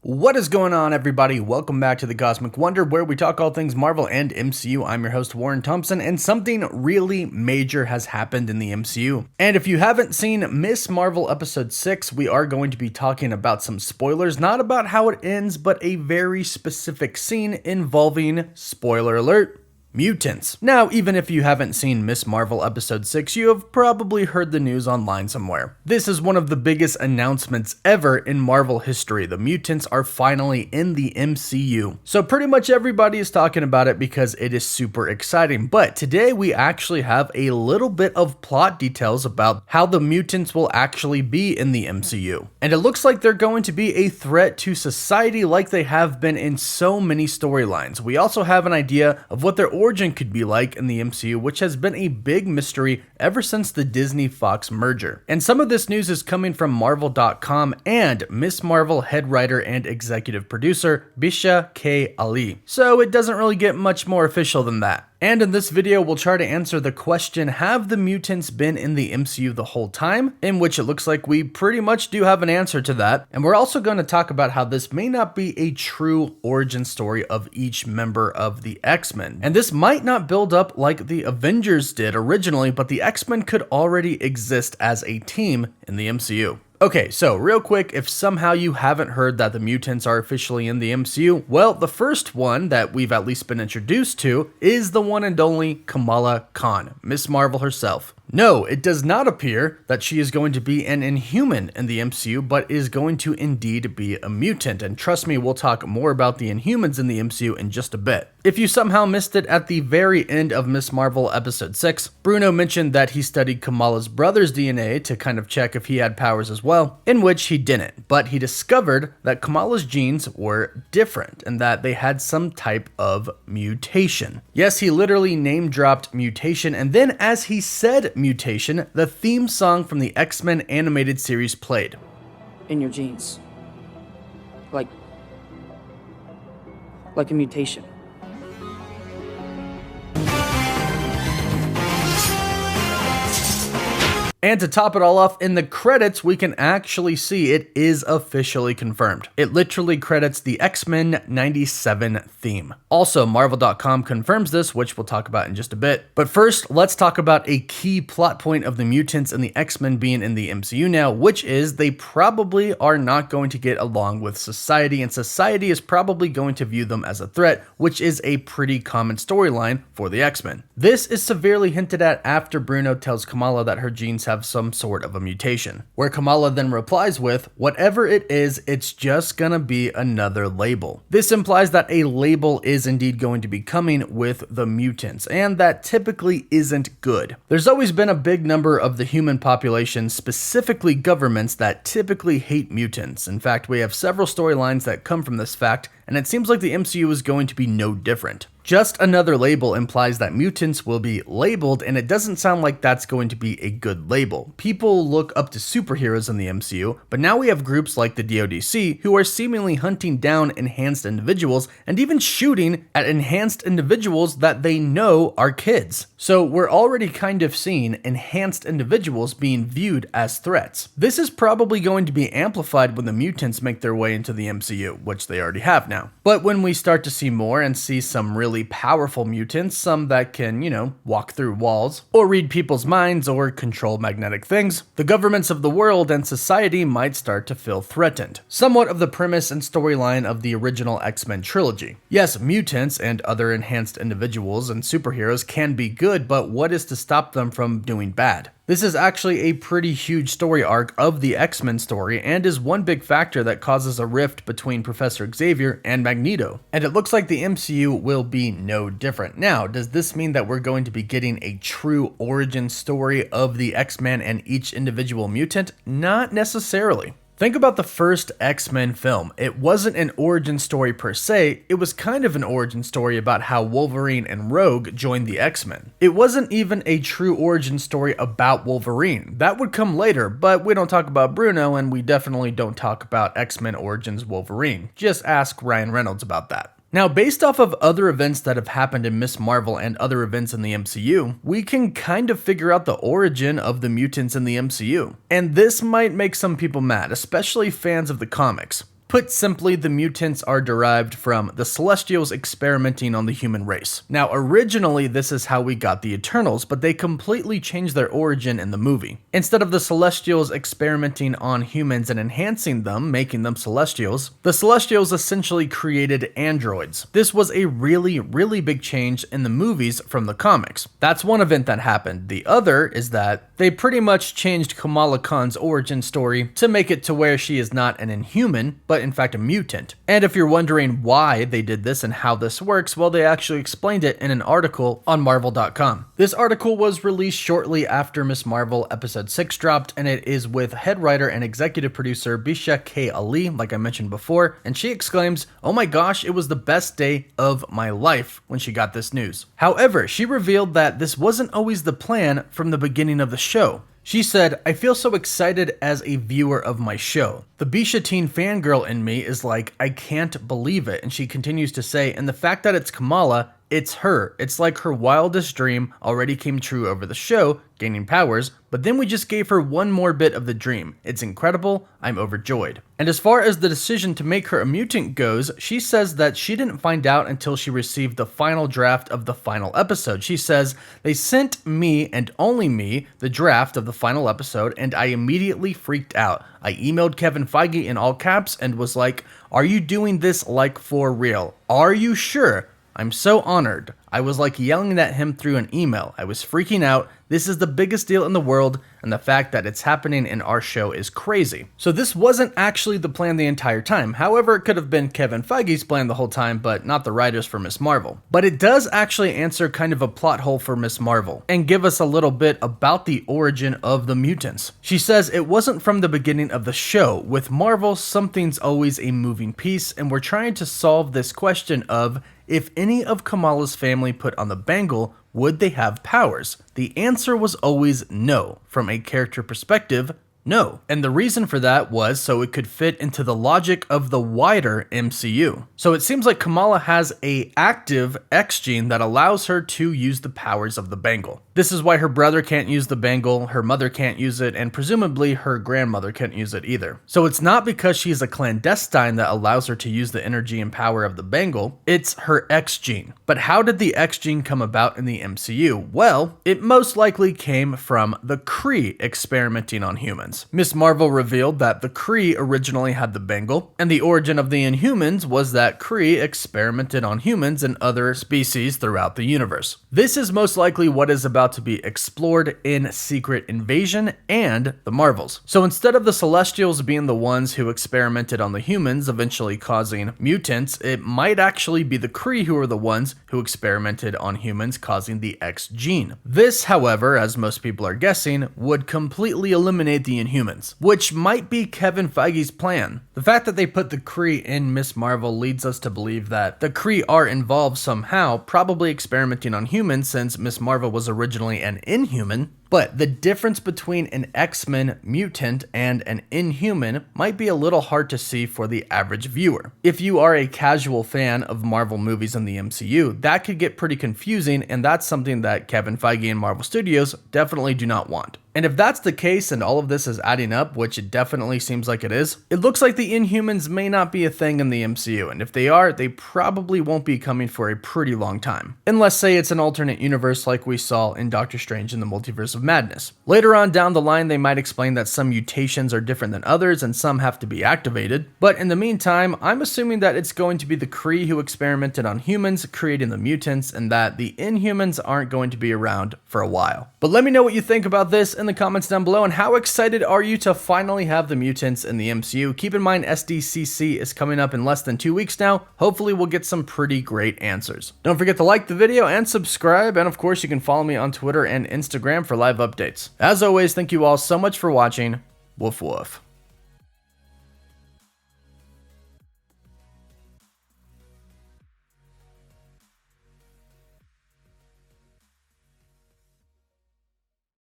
What is going on, everybody? Welcome back to the Cosmic Wonder, where we talk all things Marvel and MCU. I'm your host, Warren Thompson, and something really major has happened in the MCU. And if you haven't seen Miss Marvel Episode 6, we are going to be talking about some spoilers, not about how it ends, but a very specific scene involving, spoiler alert, mutants. Now, even if you haven't seen Miss Marvel Episode 6, you have probably heard the news online somewhere. This is one of the biggest announcements ever in Marvel history. The mutants are finally in the MCU. So pretty much everybody is talking about it because it is super exciting. But today we actually have a little bit of plot details about how the mutants will actually be in the MCU. And it looks like they're going to be a threat to society like they have been in so many storylines. We also have an idea of what their origin could be like in the MCU, which has been a big mystery ever since the Disney-Fox merger. And some of this news is coming from Marvel.com and Miss Marvel head writer and executive producer Bisha K. Ali. So it doesn't really get much more official than that. And in this video, we'll try to answer the question, have the mutants been in the MCU the whole time? In which it looks like we pretty much do have an answer to that. And we're also going to talk about how this may not be a true origin story of each member of the X-Men. And this might not build up like the Avengers did originally, but the X-Men could already exist as a team in the MCU. Okay, so real quick, if somehow you haven't heard that the mutants are officially in the MCU, well, the first one that we've at least been introduced to is the one and only Kamala Khan, Miss Marvel herself. No, it does not appear that she is going to be an Inhuman in the MCU, but is going to indeed be a mutant. And trust me, we'll talk more about the Inhumans in the MCU in just a bit. If you somehow missed it at the very end of Miss Marvel Episode 6, Bruno mentioned that he studied Kamala's brother's DNA to kind of check if he had powers as well, in which he didn't. But he discovered that Kamala's genes were different and that they had some type of mutation. Yes, he literally name-dropped mutation, and then as he said mutation, the theme song from the X-Men animated series played. In your genes. Like a mutation. And to top it all off, in the credits, we can actually see it is officially confirmed. It literally credits the X-Men 97 theme. Also, Marvel.com confirms this, which we'll talk about in just a bit. But first, let's talk about a key plot point of the mutants and the X-Men being in the MCU now, which is they probably are not going to get along with society, and society is probably going to view them as a threat, which is a pretty common storyline for the X-Men. This is severely hinted at after Bruno tells Kamala that her genes have some sort of a mutation, where Kamala then replies with, whatever it is, it's just gonna be another label. This implies that a label is indeed going to be coming with the mutants, and that typically isn't good. There's always been a big number of the human population, specifically governments, that typically hate mutants. In fact, we have several storylines that come from this fact, and it seems like the MCU is going to be no different. Just another label implies that mutants will be labeled, and it doesn't sound like that's going to be a good label. People look up to superheroes in the MCU, but now we have groups like the DODC who are seemingly hunting down enhanced individuals and even shooting at enhanced individuals that they know are kids. So we're already kind of seeing enhanced individuals being viewed as threats. This is probably going to be amplified when the mutants make their way into the MCU, which they already have now. But when we start to see more and see some really powerful mutants, some that can, walk through walls, or read people's minds, or control magnetic things, the governments of the world and society might start to feel threatened. Somewhat of the premise and storyline of the original X-Men trilogy. Yes, mutants and other enhanced individuals and superheroes can be good, but what is to stop them from doing bad? This is actually a pretty huge story arc of the X-Men story, and is one big factor that causes a rift between Professor Xavier and Magneto. And it looks like the MCU will be no different. Now, does this mean that we're going to be getting a true origin story of the X-Men and each individual mutant? Not necessarily. Think about the first X-Men film. It wasn't an origin story per se, it was kind of an origin story about how Wolverine and Rogue joined the X-Men. It wasn't even a true origin story about Wolverine. That would come later, but we don't talk about Bruno, and we definitely don't talk about X-Men Origins Wolverine. Just ask Ryan Reynolds about that. Now, based off of other events that have happened in Miss Marvel and other events in the MCU, we can kind of figure out the origin of the mutants in the MCU. And this might make some people mad, especially fans of the comics. Put simply, the mutants are derived from the Celestials experimenting on the human race. Now, originally, this is how we got the Eternals, but they completely changed their origin in the movie. Instead of the Celestials experimenting on humans and enhancing them, making them Celestials, the Celestials essentially created androids. This was a really big change in the movies from the comics. That's one event that happened. The other is that they pretty much changed Kamala Khan's origin story to make it to where she is not an Inhuman, but in fact a mutant. And if you're wondering why they did this and how this works, well, they actually explained it in an article on Marvel.com. This article was released shortly after Ms. Marvel episode 6 dropped, and it is with head writer and executive producer Bisha K. Ali, like I mentioned before, and she exclaims, "Oh my gosh, it was the best day of my life," when she got this news. However, she revealed that this wasn't always the plan from the beginning of the show. She said, "I feel so excited as a viewer of my show. The Bisha teen fangirl in me is like, I can't believe it." And she continues to say, "And the fact that it's Kamala, it's her. It's like her wildest dream already came true over the show, gaining powers, but then we just gave her one more bit of the dream. It's incredible. I'm overjoyed." And as far as the decision to make her a mutant goes, she says that she didn't find out until she received the final draft of the final episode. She says, "They sent me and only me the draft of the final episode, and I immediately freaked out. I emailed Kevin Feige in all caps and was like, 'Are you doing this like for real? Are you sure?' I'm so honored. I was like yelling at him through an email. I was freaking out. This is the biggest deal in the world, and the fact that it's happening in our show is crazy." So this wasn't actually the plan the entire time. However, it could have been Kevin Feige's plan the whole time, but not the writers for Ms. Marvel. But it does actually answer kind of a plot hole for Ms. Marvel, and give us a little bit about the origin of the mutants. She says, "It wasn't from the beginning of the show. With Marvel, something's always a moving piece, and we're trying to solve this question of, if any of Kamala's family put on the bangle, would they have powers? The answer was always no. From a character perspective, no. And the reason for that was so it could fit into the logic of the wider MCU. So it seems like Kamala has a active X gene that allows her to use the powers of the bangle. This is why her brother can't use the bangle, her mother can't use it, and presumably her grandmother can't use it either. So it's not because she's a clandestine that allows her to use the energy and power of the bangle, it's her X gene. But how did the X gene come about in the MCU? Well, it most likely came from the Kree experimenting on humans. Ms. Marvel revealed that the Kree originally had the bangle, and the origin of the Inhumans was that Kree experimented on humans and other species throughout the universe. This is most likely what is about to be explored in Secret Invasion and the Marvels. So instead of the Celestials being the ones who experimented on the humans, eventually causing mutants, it might actually be the Kree who are the ones who experimented on humans, causing the X gene. This, however, as most people are guessing, would completely eliminate the Inhumans, which might be Kevin Feige's plan. The fact that they put the Kree in Ms. Marvel leads us to believe that the Kree are involved somehow, probably experimenting on humans, since Ms. Marvel was originally an Inhuman. But the difference between an X-Men mutant and an Inhuman might be a little hard to see for the average viewer. If you are a casual fan of Marvel movies in the MCU, that could get pretty confusing, and that's something that Kevin Feige and Marvel Studios definitely do not want. And if that's the case and all of this is adding up, which it definitely seems like it is, it looks like the Inhumans may not be a thing in the MCU, and if they are, they probably won't be coming for a pretty long time. Unless, say, it's an alternate universe like we saw in Doctor Strange in the Multiverse of Madness. Later on down the line, they might explain that some mutations are different than others and some have to be activated, but in the meantime, I'm assuming that it's going to be the Kree who experimented on humans, creating the mutants, and that the Inhumans aren't going to be around for a while. But let me know what you think about this in the comments down below, and how excited are you to finally have the mutants in the MCU? Keep in mind, SDCC is coming up in less than 2 weeks now. Hopefully we'll get some pretty great answers. Don't forget to like the video and subscribe, and of course you can follow me on Twitter and Instagram for live updates. As always, thank you all so much for watching. Woof woof.